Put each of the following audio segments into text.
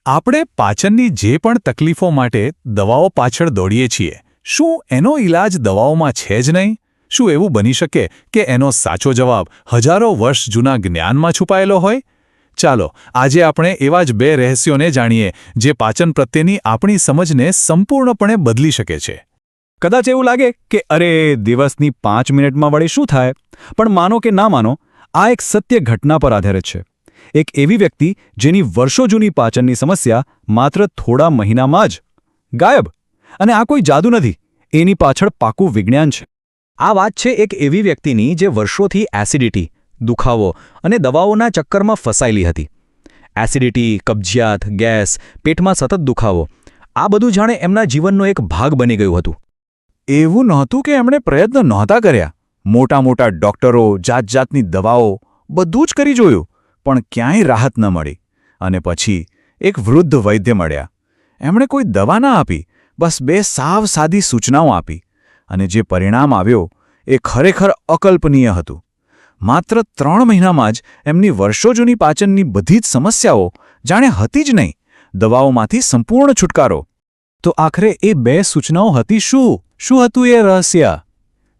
આપણે પાચનની જે પણ તકલીફો માટે દવાઓ પાછળ દોડીએ છીએ, શું એનો ઈલાજ દવાઓમાં છે જ નહીં? શું એવું બની શકે કે એનો સાચો જવાબ હજારો વર્ષ જૂના જ્ઞાનમાં છુપાયેલો હોય? ચાલો, આજે આપણે એવા જ બે રહસ્યોને જાણીએ જે પાચન પ્રત્યેની આપણી સમજને સંપૂર્ણપણે બદલી શકે છે. કદાચ એવું લાગે કે અરે દિવસની 5 મિનિટમાં વળી શું થાય, પણ માનો કે ના માનો, આ એક સત્ય ઘટના પર આધારિત છે. એક એવી વ્યક્તિ જેની વર્ષો જૂની પાચનની સમસ્યા માત્ર થોડા મહિનામાં જ ગાયબ. અને આ કોઈ જાદુ નથી, એની પાછળ પાકું વિજ્ઞાન છે. આ વાત છે એક એવી વ્યક્તિની જે વર્ષોથી એસિડિટી, દુખાવો અને દવાઓના ચક્કરમાં ફસાયેલી હતી. એસિડિટી, કબજિયાત, ગેસ, પેટમાં સતત દુખાવો, આ બધું જાણે એમના જીવનનો એક ભાગ બની ગયું હતું. એવું નહોતું કે એમણે પ્રયત્ન નહોતા કર્યા. મોટા મોટા ડોક્ટરો, જાતજાતની દવાઓ, બધું જ કરી જોયું, પણ ક્યાંય રાહત ન મળી. અને પછી એક વૃદ્ધ વૈદ્ય મળ્યા. એમણે કોઈ દવા ના આપી, બસ 2 સાવ સાદી સૂચનાઓ આપી. અને જે પરિણામ આવ્યો એ ખરેખર અકલ્પનીય હતું. માત્ર 3 મહિનામાં જ એમની વર્ષો જૂની પાચનની બધી જ સમસ્યાઓ જાણે હતી જ નહીં, દવાઓમાંથી સંપૂર્ણ છુટકારો. તો આખરે એ 2 સૂચનાઓ હતી શું? શું હતું એ રહસ્ય?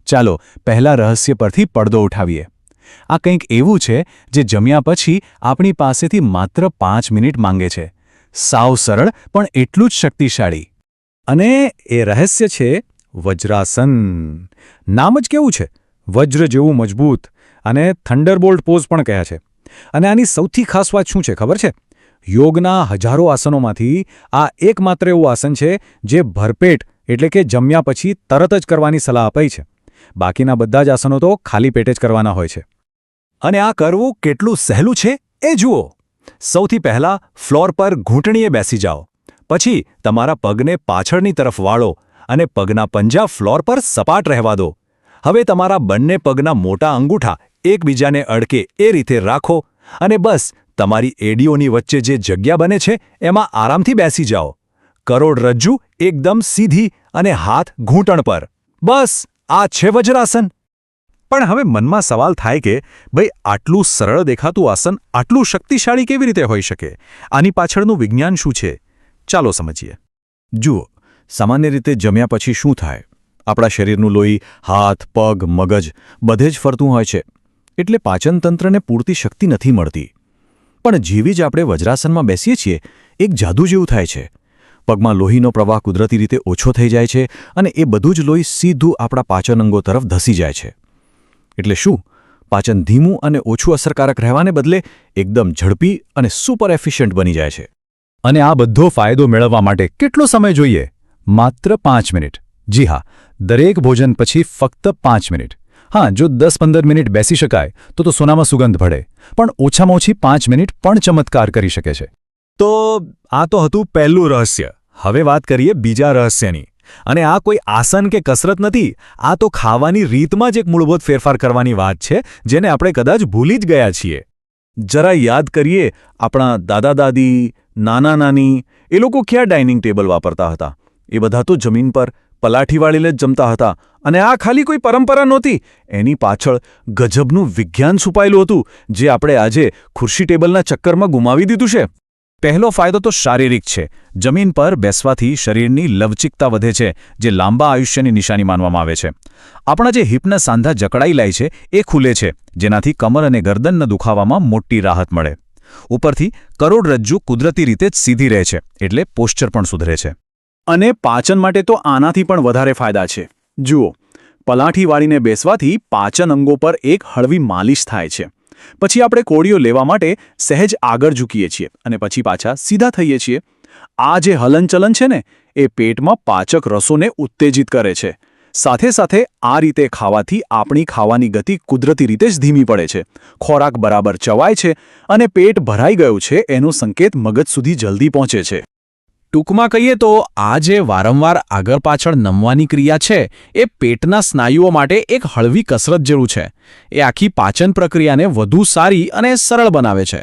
ચાલો પહેલા રહસ્ય પરથી પડદો ઉઠાવીએ. આ કંઈક એવું છે જે જમ્યા પછી આપણી પાસેથી માત્ર 5 મિનિટ માંગે છે. સાવ સરળ પણ એટલું જ શક્તિશાળી. અને એ રહસ્ય છે વજ્રાસન. નામ જ કેવું છે, વજ્ર જેવું મજબૂત, અને થંડરબોલ્ટ પોઝ પણ કહ્યા છે. અને આની સૌથી ખાસ વાત શું છે ખબર છે? યોગના હજારો આસનોમાંથી આ એકમાત્ર એવું આસન છે જે ભરપેટ એટલે કે જમ્યા પછી તરત જ કરવાની સલાહ અપાઈ છે. બાકીના બધા જ આસનો તો ખાલી પેટે જ કરવાના હોય છે. અને આ કરવું કેટલું સહેલું છે એ જુઓ. સૌથી પહેલાં ફ્લોર પર ઘૂંટણીએ બેસી જાઓ. પછી તમારા પગને પાછળની તરફ વાળો અને પગના પંજા ફ્લોર પર સપાટ રહેવા દો. હવે તમારા બંને પગના મોટા અંગૂઠા એકબીજાને અડકે એ રીતે રાખો અને બસ તમારી એડીઓની વચ્ચે જે જગ્યા બને છે એમાં આરામથી બેસી જાઓ. કરોડરજ્જુ એકદમ સીધી અને હાથ ઘૂંટણ પર. બસ આ છે વજ્રાસન. પણ હવે મનમાં સવાલ થાય કે ભાઈ, આટલું સરળ દેખાતું આસન આટલું શક્તિશાળી કેવી રીતે હોઈ શકે? આની પાછળનું વિજ્ઞાન શું છે? ચાલો સમજીએ. જુઓ, સામાન્ય રીતે જમ્યા પછી શું થાય? આપણા શરીરનું લોહી હાથ, પગ, મગજ બધે જ ફરતું હોય છે, એટલે પાચનતંત્રને પૂરતી શક્તિ નથી મળતી. પણ જેવી જ આપણે વજ્રાસનમાં બેસીએ છીએ, એક જાદુ જેવું થાય છે. પગમાં લોહીનો પ્રવાહ કુદરતી રીતે ઓછો થઈ જાય છે અને એ બધું જ લોહી સીધું આપણા પાચન અંગો તરફ ધસી જાય છે. એટલે શું? પાચન ધીમું અને ઓછું અસરકારક રહેવાને બદલે એકદમ ઝડપી અને સુપર એફિશિયન્ટ બની જાય છે. અને આ બધો ફાયદો મેળવવા માટે કેટલો સમય જોઈએ? માત્ર 5 મિનિટ. જી હા, દરેક ભોજન પછી ફક્ત 5 મિનિટ. હા, જો 10-15 મિનિટ બેસી શકાય તો સોનામાં સુગંધ ભળે, પણ ઓછામાં ઓછી 5 મિનિટ પણ ચમત્કાર કરી શકે છે. તો આ તો હતું પહેલું રહસ્ય. હવે વાત કરીએ બીજા રહસ્યની. અને આ કોઈ આસન કે કસરત નથી, આ તો ખાવાની રીતમાં જ એક મૂળભૂત ફેરફાર કરવાની વાત છે, જેને આપણે કદાચ ભૂલી જ ગયા છીએ. જરા યાદ કરીએ, આપણા દાદા-દાદી, નાના-નાની, એ લોકો ક્યાં ડાઇનિંગ ટેબલ વાપરતા હતા? એ બધા તો જમીન પર પલાઠી વાળીને જ જમતા હતા. અને આ ખાલી કોઈ પરંપરા નહોતી, એની પાછળ ગજબનું વિજ્ઞાન છુપાયેલું હતું, જે આપણે આજે ખુરશી ટેબલના ચક્કરમાં ગુમાવી દીધું છે. પહેલો ફાયદો તો શારીરિક છે. જમીન પર બેસવાથી શરીરની લવચિકતા વધે છે, જે લાંબા આયુષ્યની નિશાની માનવામાં આવે છે. આપણા જે હિપના સાંધા જકડાઈ લાય છે એ ખુલે છે, જેનાથી કમર અને ગરદનના દુખાવામાં મોટી રાહત મળે. ઉપરથી કરોડરજ્જુ કુદરતી રીતે જ સીધી રહે છે, એટલે પોસ્ચર પણ સુધરે છે. અને પાચન માટે તો આનાથી પણ વધારે ફાયદા છે. જુઓ, પલાઠી વાળીને બેસવાથી પાચન અંગો પર એક હળવી માલિશ થાય છે. પછી આપણે કોળીઓ લેવા માટે સહેજ આગળ ઝૂકીએ છીએ અને પછી પાછા સીધા થઈએ છીએ. આ જે હલનચલન છે ને, એ પેટમાં પાચક રસોને ઉત્તેજિત કરે છે. સાથે સાથે આ રીતે ખાવાથી આપણી ખાવાની ગતિ કુદરતી રીતે જ ધીમી પડે છે. ખોરાક બરાબર ચવાય છે અને પેટ ભરાઈ ગયું છે એનો સંકેત મગજ સુધી જલ્દી પહોંચે છે. ટૂંકમાં કહીએ તો આ જે વારંવાર આગળ પાછળ નમવાની ક્રિયા છે એ પેટના સ્નાયુઓ માટે એક હળવી કસરત જેવું છે. એ આખી પાચન પ્રક્રિયાને વધુ સારી અને સરળ બનાવે છે.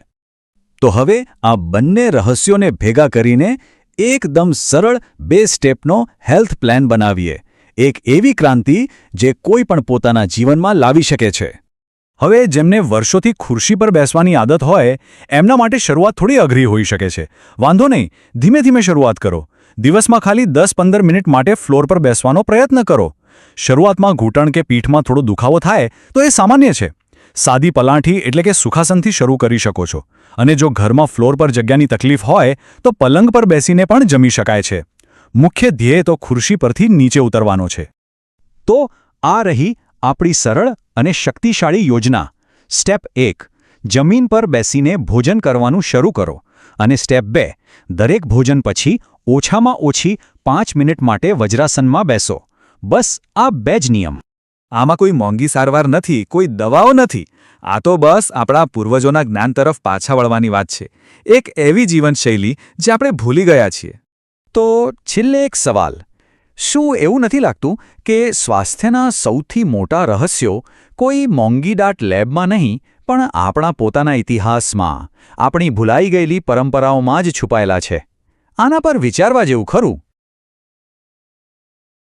તો હવે આ બંને રહસ્યોને ભેગા કરીને એકદમ સરળ 2 સ્ટેપનો હેલ્થ પ્લાન બનાવીએ. એક એવી ક્રાંતિ જે કોઈ પણ પોતાના જીવનમાં લાવી શકે છે. હવે જેમને વર્ષોથી ખુરશી પર બેસવાની આદત હોય એમના માટે શરૂઆત થોડી અઘરી હોઈ શકે છે. વાંધો નહીં, ધીમે ધીમે શરૂઆત કરો. દિવસમાં ખાલી 10-15 મિનિટ માટે ફ્લોર પર બેસવાનો પ્રયત્ન કરો. શરૂઆતમાં ઘૂંટણ કે પીઠમાં થોડો દુખાવો થાય તો એ સામાન્ય છે. સાદી પલાંઠી એટલે કે સુખાસનથી શરૂ કરી શકો છો. અને જો ઘરમાં ફ્લોર પર જગ્યાની તકલીફ હોય તો પલંગ પર બેસીને પણ જમી શકાય છે. મુખ્ય ધ્યેય તો ખુરશી પરથી નીચે ઉતરવાનો છે. તો આ રહી આપણી સરળ અને શક્તિશાળી યોજના. સ્ટેપ 1, જમીન પર બેસીને ભોજન કરવાનું શરૂ કરો. અને સ્ટેપ 2, દરેક ભોજન પછી ઓછામાં ઓછી 5 મિનિટ માટે વજ્રાસનમાં બેસો. બસ આ 2 જ નિયમ. આમાં કોઈ મોંઘી સારવાર નથી, કોઈ દવાઓ નથી. આ તો બસ આપણા પૂર્વજોના જ્ઞાન તરફ પાછા વળવાની વાત છે. એક એવી જીવનશૈલી જે આપણે ભૂલી ગયા છીએ. તો છેલ્લે એક સવાલ. શું એવું નથી લાગતું કે સ્વાસ્થ્યના સૌથી મોટા રહસ્યો કોઈ મોંઘીદાટ લેબમાં નહીં પણ આપણા પોતાના ઇતિહાસમાં, આપણી ભૂલાઈ ગયેલી પરંપરાઓમાં જ છુપાયેલા છે? આના પર વિચારવા જેવું ખરું.